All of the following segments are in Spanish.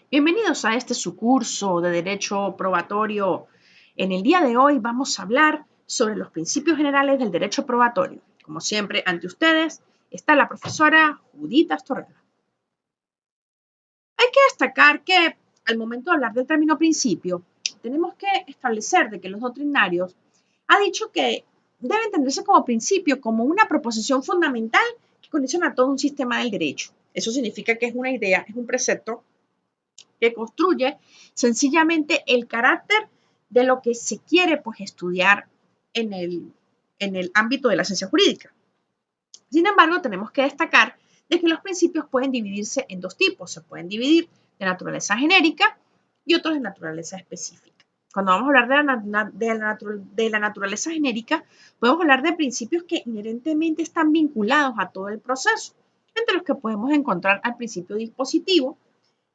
Bienvenidos a este su curso de Derecho Probatorio. En el día de hoy vamos a hablar sobre los principios generales del derecho probatorio. Como siempre, ante ustedes está la profesora Judith Astorreda. Hay que destacar que al momento de hablar del término principio, tenemos que establecer de que los doctrinarios han dicho que debe entenderse como principio, como una proposición fundamental que condiciona todo un sistema del derecho. Eso significa que es una idea, es un precepto que construye sencillamente el carácter de lo que se quiere pues, estudiar en el ámbito de la ciencia jurídica. Sin embargo, tenemos que destacar de que los principios pueden dividirse en dos tipos. Se pueden dividir de naturaleza genérica y otros de naturaleza específica. Cuando vamos a hablar de la naturaleza genérica, podemos hablar de principios que inherentemente están vinculados a todo el proceso, entre los que podemos encontrar al principio dispositivo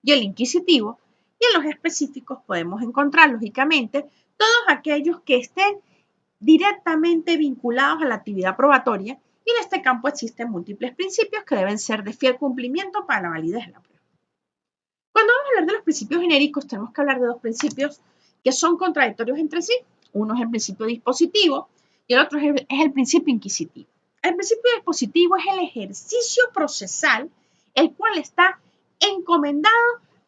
y el inquisitivo, y en los específicos podemos encontrar, lógicamente, todos aquellos que estén directamente vinculados a la actividad probatoria, y en este campo existen múltiples principios que deben ser de fiel cumplimiento para la validez de la prueba. Cuando vamos a hablar de los principios genéricos, tenemos que hablar de dos principios que son contradictorios entre sí. Uno es el principio dispositivo y el otro es el principio inquisitivo. El principio dispositivo es el ejercicio procesal, el cual está encomendado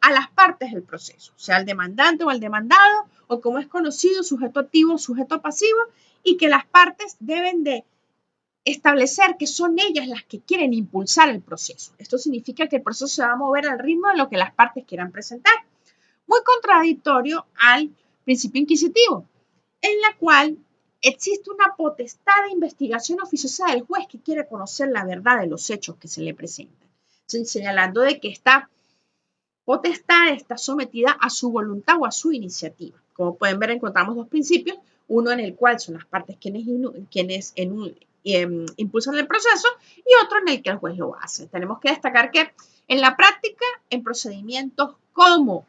a las partes del proceso, sea al demandante o al demandado, o como es conocido, sujeto activo, sujeto pasivo, y que las partes deben de establecer que son ellas las que quieren impulsar el proceso. Esto significa que el proceso se va a mover al ritmo de lo que las partes quieran presentar. Muy contradictorio al principio inquisitivo, en la cual existe una potestad de investigación oficiosa del juez que quiere conocer la verdad de los hechos que se le presentan, señalando de que esta potestad está sometida a su voluntad o a su iniciativa. Como pueden ver, encontramos dos principios, uno en el cual son las partes quienes impulsan el proceso y otro en el que el juez lo hace. Tenemos que destacar que en la práctica, en procedimientos como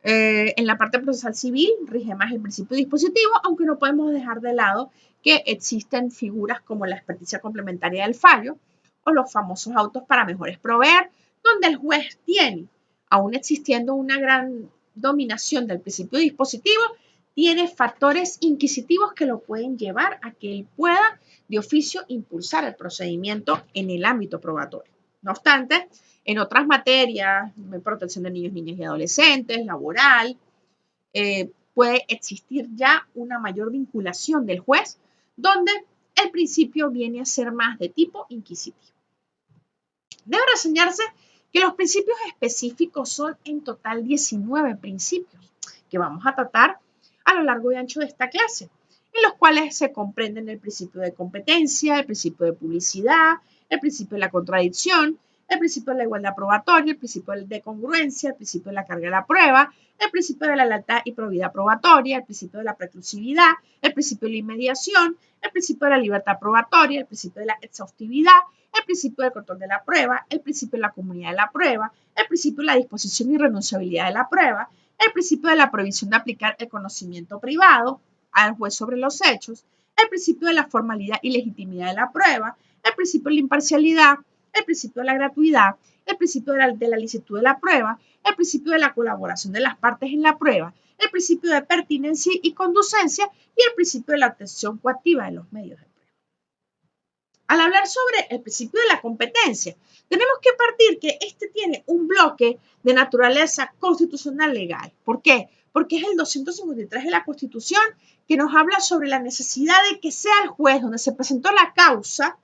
en la parte procesal civil, rige más el principio dispositivo, aunque no podemos dejar de lado que existen figuras como la experticia complementaria del fallo o los famosos autos para mejores proveer, donde el juez tiene, aún existiendo una gran dominación del principio dispositivo, tiene factores inquisitivos que lo pueden llevar a que él pueda de oficio impulsar el procedimiento en el ámbito probatorio. No obstante, en otras materias, protección de niños, niñas y adolescentes, laboral, puede existir ya una mayor vinculación del juez, donde el principio viene a ser más de tipo inquisitivo. Debe reseñarse que los principios específicos son en total 19 principios que vamos a tratar a lo largo y ancho de esta clase, en los cuales se comprenden el principio de competencia, el principio de publicidad, el principio de la contradicción, el principio de la igualdad probatoria, el principio de congruencia, el principio de la carga de la prueba, el principio de la lealtad y probidad probatoria, el principio de la preclusividad, el principio de la inmediación, el principio de la libertad probatoria, el principio de la exhaustividad, el principio del control de la prueba, el principio de la comunidad de la prueba, el principio de la disposición y renunciabilidad de la prueba, el principio de la prohibición de aplicar el conocimiento privado al juez sobre los hechos, el principio de la formalidad y legitimidad de la prueba, el principio de la imparcialidad, el principio de la gratuidad, el principio de la licitud de la prueba, el principio de la colaboración de las partes en la prueba, el principio de pertinencia y conducencia y el principio de la atención coactiva de los medios de prueba. Al hablar sobre el principio de la competencia, tenemos que partir que este tiene un bloque de naturaleza constitucional legal. ¿Por qué? Porque es el 253 de la Constitución que nos habla sobre la necesidad de que sea el juez donde se presentó la causa,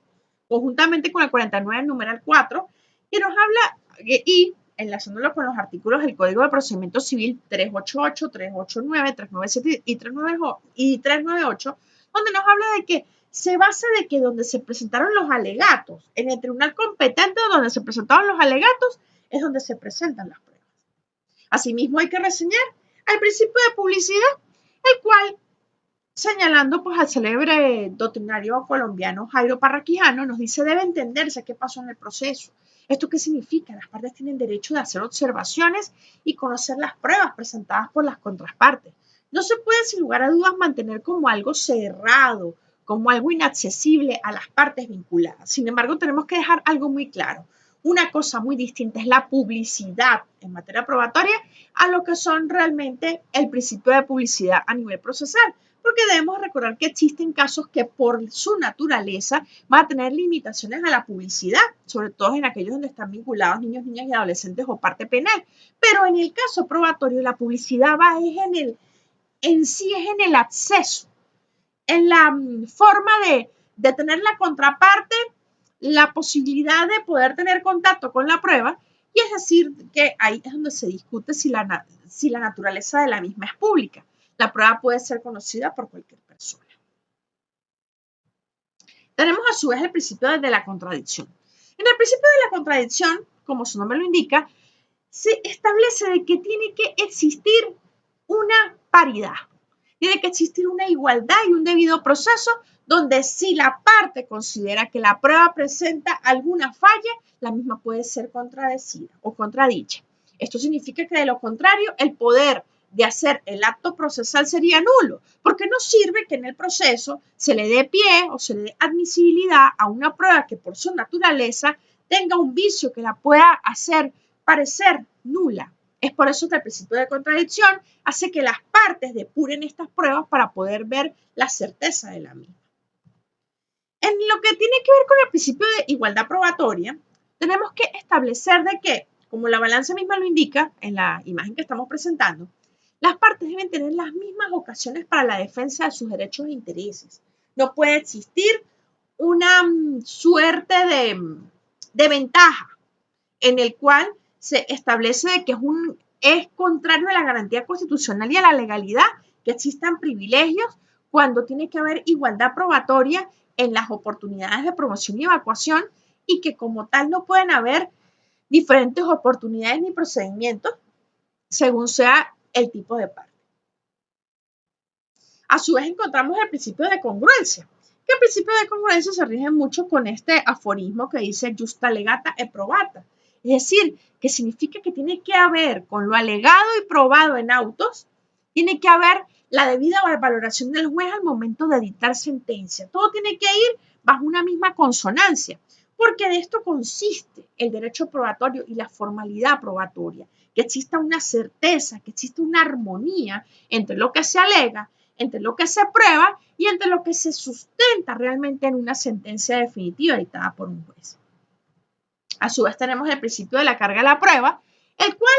conjuntamente con el 49 numeral 4, que nos habla y enlazándolo con los artículos del Código de Procedimiento Civil 388, 389, 397 y 398, donde nos habla de que se basa de que donde se presentaron los alegatos, en el tribunal competente donde se presentaron los alegatos, es donde se presentan las pruebas. Asimismo, hay que reseñar al principio de publicidad, el cual, señalando pues al célebre doctrinario colombiano Jairo Parraquijano, nos dice debe entenderse qué pasó en el proceso. ¿Esto qué significa? Las partes tienen derecho de hacer observaciones y conocer las pruebas presentadas por las contrapartes. No se puede, sin lugar a dudas, mantener como algo cerrado, como algo inaccesible a las partes vinculadas. Sin embargo, tenemos que dejar algo muy claro. una cosa muy distinta es la publicidad en materia probatoria a lo que son realmente el principio de publicidad a nivel procesal, porque debemos recordar que existen casos que por su naturaleza van a tener limitaciones a la publicidad, sobre todo en aquellos donde están vinculados niños, niñas y adolescentes o parte penal, pero en el caso probatorio la publicidad va en sí es en el acceso, en la forma de tener la contraparte, la posibilidad de poder tener contacto con la prueba, y es decir, que ahí es donde se discute si la naturaleza de la misma es pública. La prueba puede ser conocida por cualquier persona. Tenemos a su vez el principio de la contradicción. En el principio de la contradicción, como su nombre lo indica, se establece de que tiene que existir una paridad. Tiene que existir una igualdad y un debido proceso donde si la parte considera que la prueba presenta alguna falla, la misma puede ser contradecida o contradicha. Esto significa que de lo contrario, el poder de hacer el acto procesal sería nulo, porque no sirve que en el proceso se le dé pie o se le dé admisibilidad a una prueba que por su naturaleza tenga un vicio que la pueda hacer parecer nula. Es por eso que el principio de contradicción hace que las partes depuren estas pruebas para poder ver la certeza de la misma. En lo que tiene que ver con el principio de igualdad probatoria, tenemos que establecer de que, como la balanza misma lo indica en la imagen que estamos presentando, las partes deben tener las mismas ocasiones para la defensa de sus derechos e intereses. No puede existir una suerte de ventaja en el cual se establece de que es contrario a la garantía constitucional y a la legalidad que existan privilegios cuando tiene que haber igualdad probatoria en las oportunidades de promoción y evacuación, y que como tal no pueden haber diferentes oportunidades ni procedimientos según sea el tipo de parte. A su vez encontramos el principio de congruencia, que el principio de congruencia se rige mucho con este aforismo que dice justa legata et probata. Es decir, que significa que tiene que haber, con lo alegado y probado en autos, tiene que haber la debida valoración del juez al momento de dictar sentencia. Todo tiene que ir bajo una misma consonancia, porque de esto consiste el derecho probatorio y la formalidad probatoria, que exista una certeza, que exista una armonía entre lo que se alega, entre lo que se prueba y entre lo que se sustenta realmente en una sentencia definitiva dictada por un juez. A su vez tenemos el principio de la carga de la prueba, el cual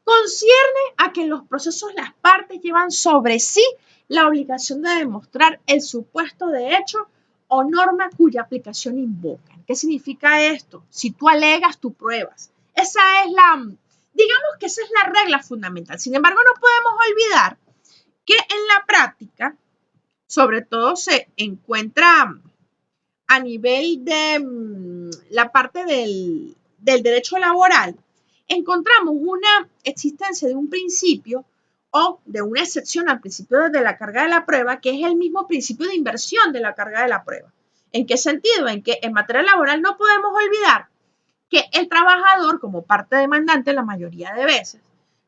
concierne a que en los procesos las partes llevan sobre sí la obligación de demostrar el supuesto de hecho o norma cuya aplicación invocan. ¿Qué significa esto? Si tú alegas, tú pruebas. Digamos que esa es la regla fundamental. Sin embargo, no podemos olvidar que en la práctica, sobre todo se encuentra a nivel de la parte del derecho laboral, encontramos una existencia de un principio o de una excepción al principio de la carga de la prueba, que es el mismo principio de inversión de la carga de la prueba. ¿En qué sentido? En que en materia laboral no podemos olvidar que el trabajador, como parte demandante la mayoría de veces,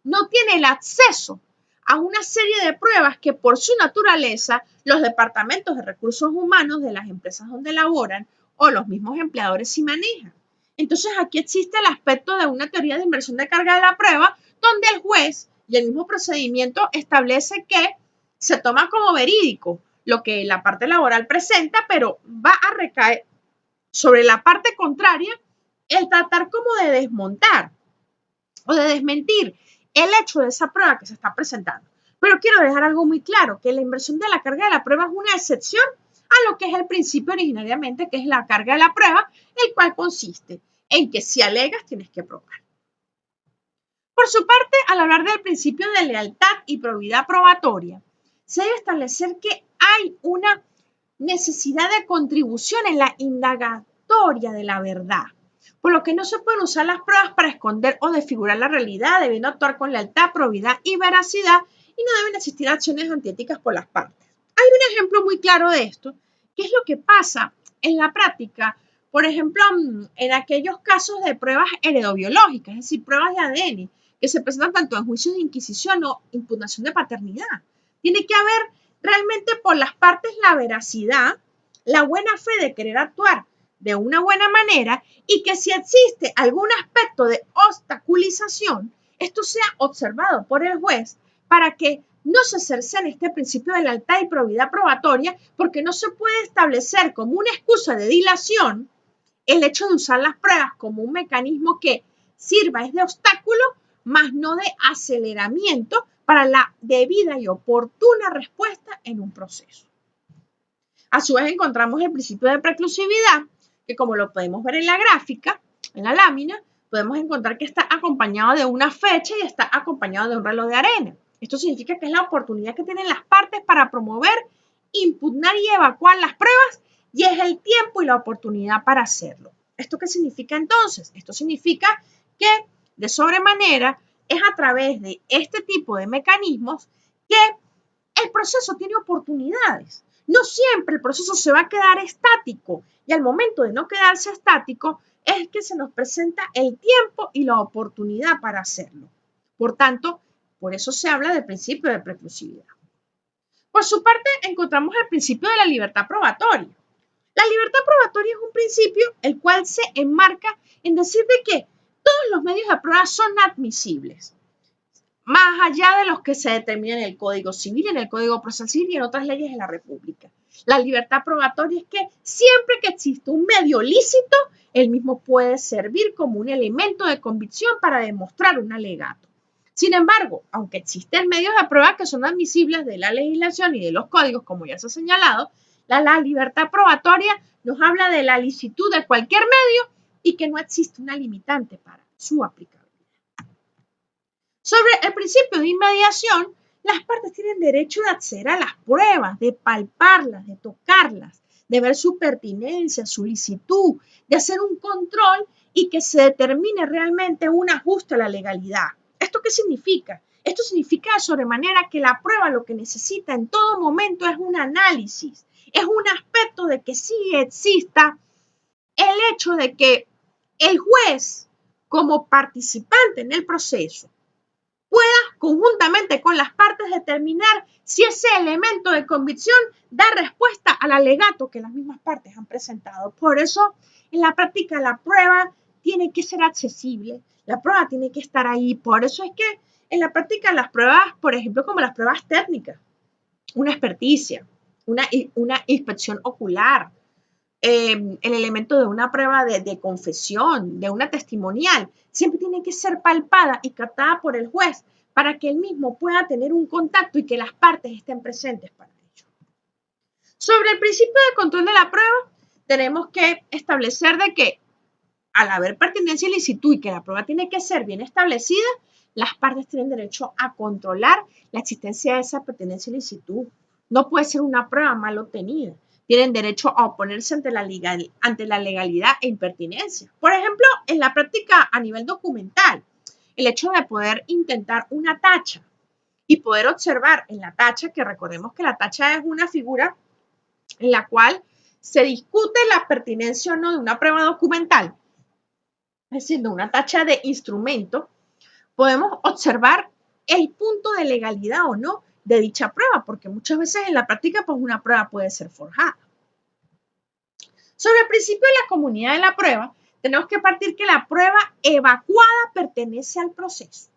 no tiene el acceso a una serie de pruebas que por su naturaleza los departamentos de recursos humanos de las empresas donde laboran o los mismos empleadores sí manejan. Entonces aquí existe el aspecto de una teoría de inversión de carga de la prueba donde el juez y el mismo procedimiento establece que se toma como verídico lo que la parte laboral presenta, pero va a recaer sobre la parte contraria el tratar como de desmontar o de desmentir el hecho de esa prueba que se está presentando. Pero quiero dejar algo muy claro, que la inversión de la carga de la prueba es una excepción a lo que es el principio originariamente, que es la carga de la prueba, el cual consiste en que si alegas tienes que probar. Por su parte, al hablar del principio de lealtad y probidad probatoria, se debe establecer que hay una necesidad de contribución en la indagatoria de la verdad, por lo que no se pueden usar las pruebas para esconder o desfigurar la realidad, debiendo actuar con lealtad, probidad y veracidad, y no deben existir acciones antiéticas por las partes. Hay un ejemplo muy claro de esto, que es lo que pasa en la práctica, por ejemplo, en aquellos casos de pruebas heredobiológicas, es decir, pruebas de ADN, que se presentan tanto en juicios de inquisición o impugnación de paternidad. Tiene que haber realmente por las partes la veracidad, la buena fe de querer actuar de una buena manera y que si existe algún aspecto de obstaculización, esto sea observado por el juez para que no se cercene este principio de lealtad y probidad probatoria, porque no se puede establecer como una excusa de dilación el hecho de usar las pruebas como un mecanismo que sirva es de obstáculo, más no de aceleramiento para la debida y oportuna respuesta en un proceso. A su vez encontramos el principio de preclusividad, que como lo podemos ver en la gráfica, en la lámina, podemos encontrar que está acompañado de una fecha y está acompañado de un reloj de arena. Esto significa que es la oportunidad que tienen las partes para promover, impugnar y evacuar las pruebas y es el tiempo y la oportunidad para hacerlo. ¿Esto qué significa entonces? Esto significa que de sobremanera es a través de este tipo de mecanismos que el proceso tiene oportunidades. No siempre el proceso se va a quedar estático y al momento de no quedarse estático es que se nos presenta el tiempo y la oportunidad para hacerlo. Por tanto, por eso se habla del principio de preclusividad. Por su parte, encontramos el principio de la libertad probatoria. La libertad probatoria es un principio el cual se enmarca en decir de que todos los medios de prueba son admisibles, más allá de los que se determinan en el Código Civil, en el Código Procesal Civil y en otras leyes de la República. La libertad probatoria es que siempre que existe un medio lícito, el mismo puede servir como un elemento de convicción para demostrar un alegato. Sin embargo, aunque existen medios de prueba que son admisibles de la legislación y de los códigos, como ya se ha señalado, la libertad probatoria nos habla de la licitud de cualquier medio y que no existe una limitante para su aplicación. Sobre el principio de inmediación, las partes tienen derecho de acceder a las pruebas, de palparlas, de tocarlas, de ver su pertinencia, su licitud, de hacer un control y que se determine realmente un ajuste a la legalidad. ¿Esto qué significa? Esto significa de sobremanera que la prueba lo que necesita en todo momento es un análisis, es un aspecto de que sí exista el hecho de que el juez, como participante en el proceso, pueda conjuntamente con las partes determinar si ese elemento de convicción da respuesta al alegato que las mismas partes han presentado. Por eso, en la práctica, la prueba tiene que ser accesible, la prueba tiene que estar ahí. Por eso es que en la práctica las pruebas, por ejemplo, como las pruebas técnicas, una experticia, una inspección ocular, el elemento de una prueba de confesión, de una testimonial, siempre tiene que ser palpada y captada por el juez para que él mismo pueda tener un contacto y que las partes estén presentes para ello. Sobre el principio de control de la prueba, tenemos que establecer de que al haber pertinencia y licitud y que la prueba tiene que ser bien establecida, las partes tienen derecho a controlar la existencia de esa pertinencia y licitud. No puede ser una prueba mal obtenida. Tienen derecho a oponerse ante la legalidad e impertinencia. Por ejemplo, en la práctica a nivel documental, el hecho de poder intentar una tacha y poder observar en la tacha, que recordemos que la tacha es una figura en la cual se discute la pertinencia o no de una prueba documental, es decir, de una tacha de instrumento, podemos observar el punto de legalidad o no de dicha prueba, porque muchas veces en la práctica pues una prueba puede ser forjada. Sobre el principio de la comunidad de la prueba, tenemos que partir que la prueba evacuada pertenece al proceso.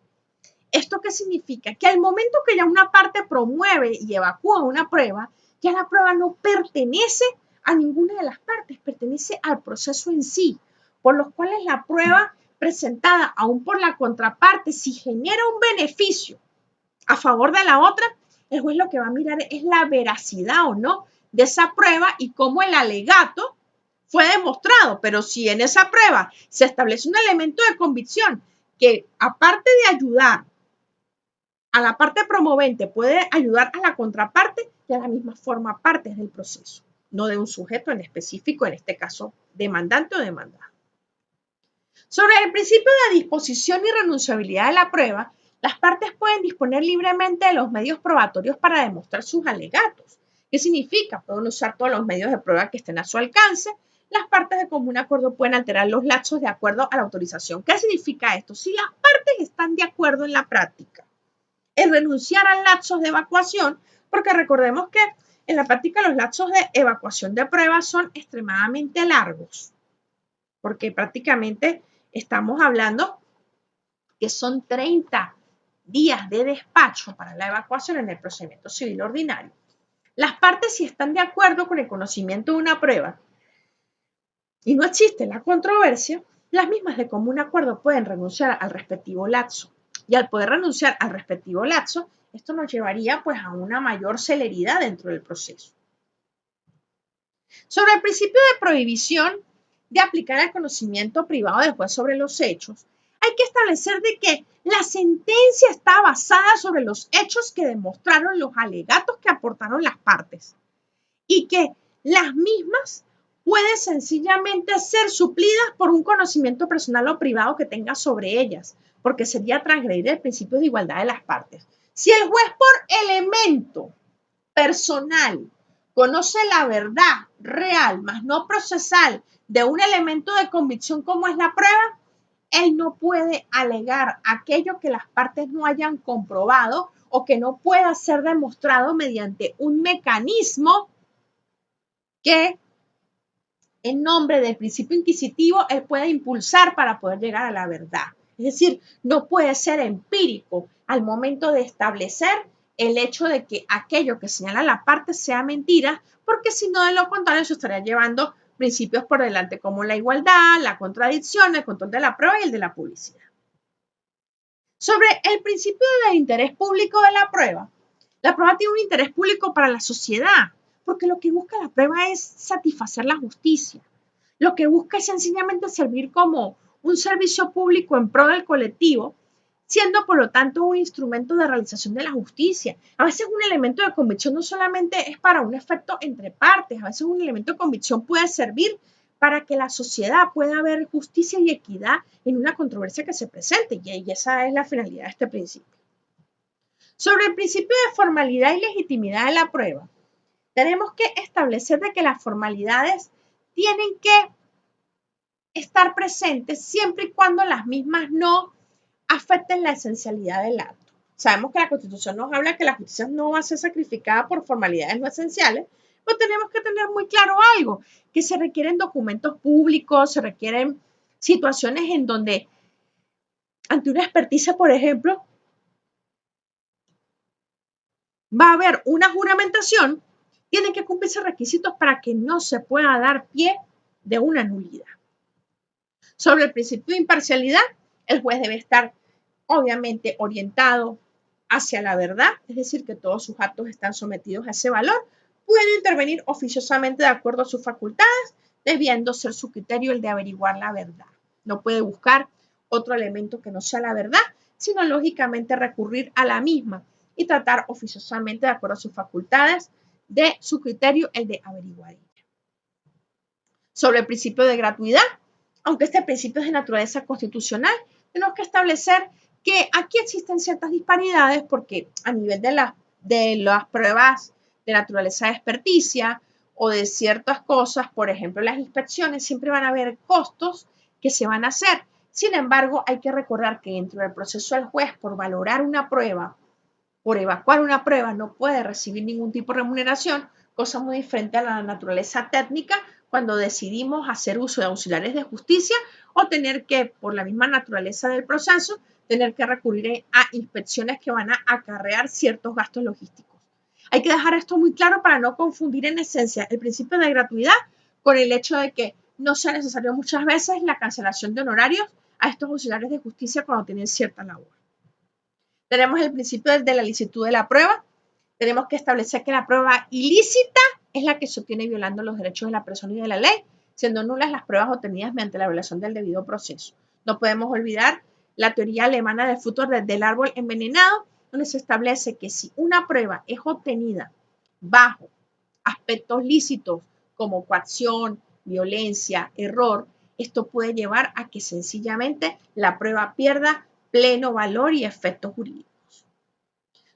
¿Esto qué significa? Que al momento que ya una parte promueve y evacúa una prueba, ya la prueba no pertenece a ninguna de las partes, pertenece al proceso en sí, por los cuales la prueba presentada aún por la contraparte, si genera un beneficio a favor de la otra, el juez lo que va a mirar es la veracidad o no de esa prueba y cómo el alegato fue demostrado. Pero si en esa prueba se establece un elemento de convicción que aparte de ayudar a la parte promovente puede ayudar a la contraparte, ya la misma forma parte del proceso, no de un sujeto en específico, en este caso demandante o demandado. Sobre el principio de disposición y renunciabilidad de la prueba, las partes pueden disponer libremente de los medios probatorios para demostrar sus alegatos. ¿Qué significa? Pueden usar todos los medios de prueba que estén a su alcance. Las partes de común acuerdo pueden alterar los lapsos de acuerdo a la autorización. ¿Qué significa esto? Si las partes están de acuerdo en la práctica en renunciar a lapsos de evacuación, porque recordemos que en la práctica los lapsos de evacuación de pruebas son extremadamente largos. porque prácticamente estamos hablando que son 30 días de despacho para la evacuación en el procedimiento civil ordinario. Las partes, si están de acuerdo con el conocimiento de una prueba y no existe la controversia, las mismas de común acuerdo pueden renunciar al respectivo lapso. Y al poder renunciar al respectivo lapso, esto nos llevaría pues a una mayor celeridad dentro del proceso. Sobre el principio de prohibición de aplicar el conocimiento privado del juez sobre los hechos, hay que establecer de que la sentencia está basada sobre los hechos que demostraron los alegatos que aportaron las partes y que las mismas pueden sencillamente ser suplidas por un conocimiento personal o privado que tenga sobre ellas, porque sería transgredir el principio de igualdad de las partes. Si el juez por elemento personal conoce la verdad real, más no procesal, de un elemento de convicción como es la prueba, él no puede alegar aquello que las partes no hayan comprobado o que no pueda ser demostrado mediante un mecanismo que en nombre del principio inquisitivo él puede impulsar para poder llegar a la verdad. Es decir, no puede ser empírico al momento de establecer el hecho de que aquello que señala la parte sea mentira, porque si no, de lo contrario, se estaría llevando principios por delante como la igualdad, la contradicción, el control de la prueba y el de la publicidad. Sobre el principio del interés público de la prueba tiene un interés público para la sociedad, porque lo que busca la prueba es satisfacer la justicia. Lo que busca es sencillamente servir como un servicio público en pro del colectivo, siendo por lo tanto un instrumento de realización de la justicia. A veces un elemento de convicción no solamente es para un efecto entre partes, a veces un elemento de convicción puede servir para que la sociedad pueda ver justicia y equidad en una controversia que se presente, y esa es la finalidad de este principio. Sobre el principio de formalidad y legitimidad de la prueba, tenemos que establecer de que las formalidades tienen que estar presentes siempre y cuando las mismas no afecten la esencialidad del acto. Sabemos que la Constitución nos habla que la justicia no va a ser sacrificada por formalidades no esenciales, pero tenemos que tener muy claro algo, que se requieren documentos públicos, se requieren situaciones en donde ante una experticia, por ejemplo, va a haber una juramentación, tienen que cumplirse requisitos para que no se pueda dar pie de una nulidad. Sobre el principio de imparcialidad, el juez debe estar obviamente orientado hacia la verdad, es decir, que todos sus actos están sometidos a ese valor. Puede intervenir oficiosamente de acuerdo a sus facultades, debiendo ser su criterio el de averiguar la verdad. No puede buscar otro elemento que no sea la verdad, sino lógicamente recurrir a la misma y tratar oficiosamente de acuerdo a sus facultades de su criterio el de averiguar ella. Sobre el principio de gratuidad, aunque este principio es de naturaleza constitucional, tenemos que establecer que aquí existen ciertas disparidades porque a nivel de las pruebas de naturaleza de experticia o de ciertas cosas, por ejemplo, las inspecciones, siempre van a haber costos que se van a hacer. Sin embargo, hay que recordar que dentro del proceso del juez, por valorar una prueba, por evacuar una prueba, no puede recibir ningún tipo de remuneración, cosa muy diferente a la naturaleza técnica cuando decidimos hacer uso de auxiliares de justicia o tener que, por la misma naturaleza del proceso, tener que recurrir a inspecciones que van a acarrear ciertos gastos logísticos. Hay que dejar esto muy claro para no confundir en esencia el principio de gratuidad con el hecho de que no sea necesario muchas veces la cancelación de honorarios a estos auxiliares de justicia cuando tienen cierta labor. Tenemos el principio de la licitud de la prueba. Tenemos que establecer que la prueba ilícita es la que se obtiene violando los derechos de la persona y de la ley, siendo nulas las pruebas obtenidas mediante la violación del debido proceso. No podemos olvidar la teoría alemana del fruto del árbol envenenado, donde se establece que si una prueba es obtenida bajo aspectos lícitos como coacción, violencia, error, esto puede llevar a que sencillamente la prueba pierda pleno valor y efectos jurídicos.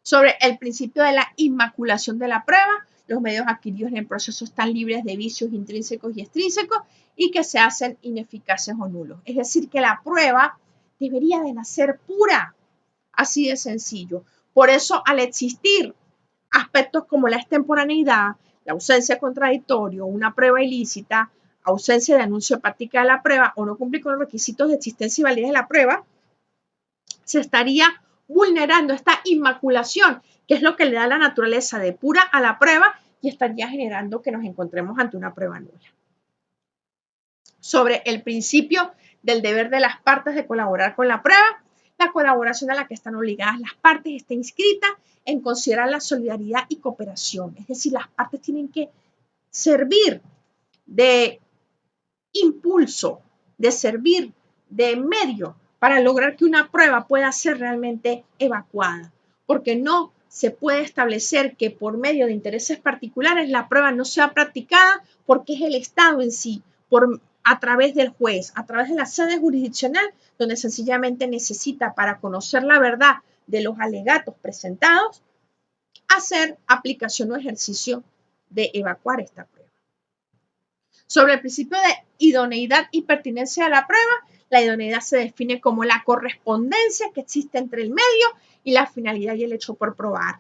Sobre el principio de la inmaculación de la prueba, los medios adquiridos en el proceso están libres de vicios intrínsecos y extrínsecos y que se hacen ineficaces o nulos. Es decir, que la prueba debería de nacer pura, así de sencillo. Por eso, al existir aspectos como la extemporaneidad, la ausencia de contradictorio, una prueba ilícita, ausencia de anuncio de práctica de la prueba o no cumplir con los requisitos de existencia y validez de la prueba, se estaría vulnerando esta inmaculación, que es lo que le da la naturaleza de pura a la prueba y estaría generando que nos encontremos ante una prueba nula. Sobre el principio del deber de las partes de colaborar con la prueba, la colaboración a la que están obligadas las partes está inscrita en considerar la solidaridad y cooperación, es decir, las partes tienen que servir de impulso, de servir de medio para lograr que una prueba pueda ser realmente evacuada, porque no se puede establecer que por medio de intereses particulares la prueba no sea practicada porque es el Estado en sí, a través del juez, a través de la sede jurisdiccional, donde sencillamente necesita para conocer la verdad de los alegatos presentados, hacer aplicación o ejercicio de evacuar esta prueba. Sobre el principio de idoneidad y pertinencia de la prueba, la idoneidad se define como la correspondencia que existe entre el medio y la finalidad y el hecho por probar.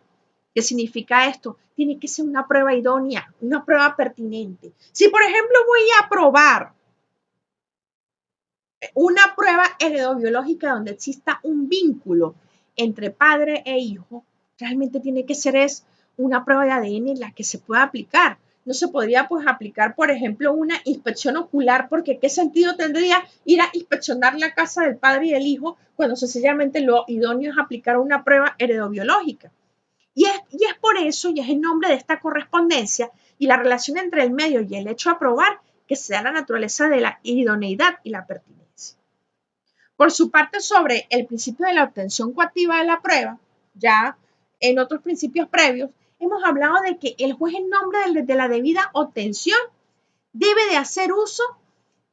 ¿Qué significa esto? Tiene que ser una prueba idónea, una prueba pertinente. Si, por ejemplo, voy a probar una prueba heredobiológica donde exista un vínculo entre padre e hijo, realmente tiene que ser una prueba de ADN en la que se pueda aplicar. No se podría pues aplicar, por ejemplo, una inspección ocular, porque ¿qué sentido tendría ir a inspeccionar la casa del padre y del hijo cuando sencillamente lo idóneo es aplicar una prueba heredobiológica? Y es por eso, y es en nombre de esta correspondencia y la relación entre el medio y el hecho a probar, que se da la naturaleza de la idoneidad y la pertinencia. Por su parte, sobre el principio de la obtención coactiva de la prueba, ya en otros principios previos, hemos hablado de que el juez en nombre de la debida obtención debe de hacer uso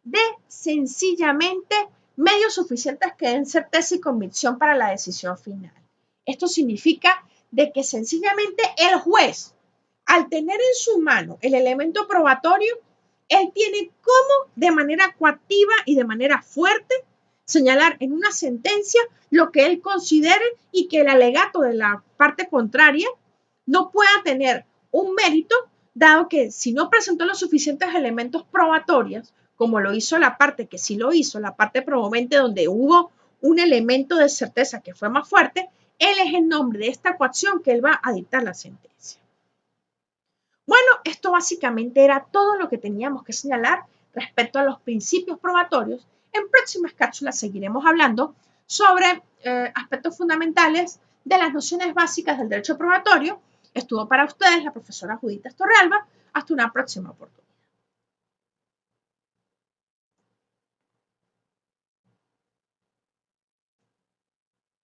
de sencillamente medios suficientes que den certeza y convicción para la decisión final. Esto significa de que sencillamente el juez, al tener en su mano el elemento probatorio, él tiene cómo de manera coactiva y de manera fuerte señalar en una sentencia lo que él considere y que el alegato de la parte contraria no pueda tener un mérito, dado que si no presentó los suficientes elementos probatorios, como lo hizo la parte que sí lo hizo, la parte promovente donde hubo un elemento de certeza que fue más fuerte, él es en nombre de esta coacción que él va a dictar la sentencia. Bueno, esto básicamente era todo lo que teníamos que señalar respecto a los principios probatorios. En próximas cápsulas seguiremos hablando sobre aspectos fundamentales de las nociones básicas del derecho probatorio. Estuvo para ustedes la profesora Judith Torrealba. Hasta una próxima oportunidad.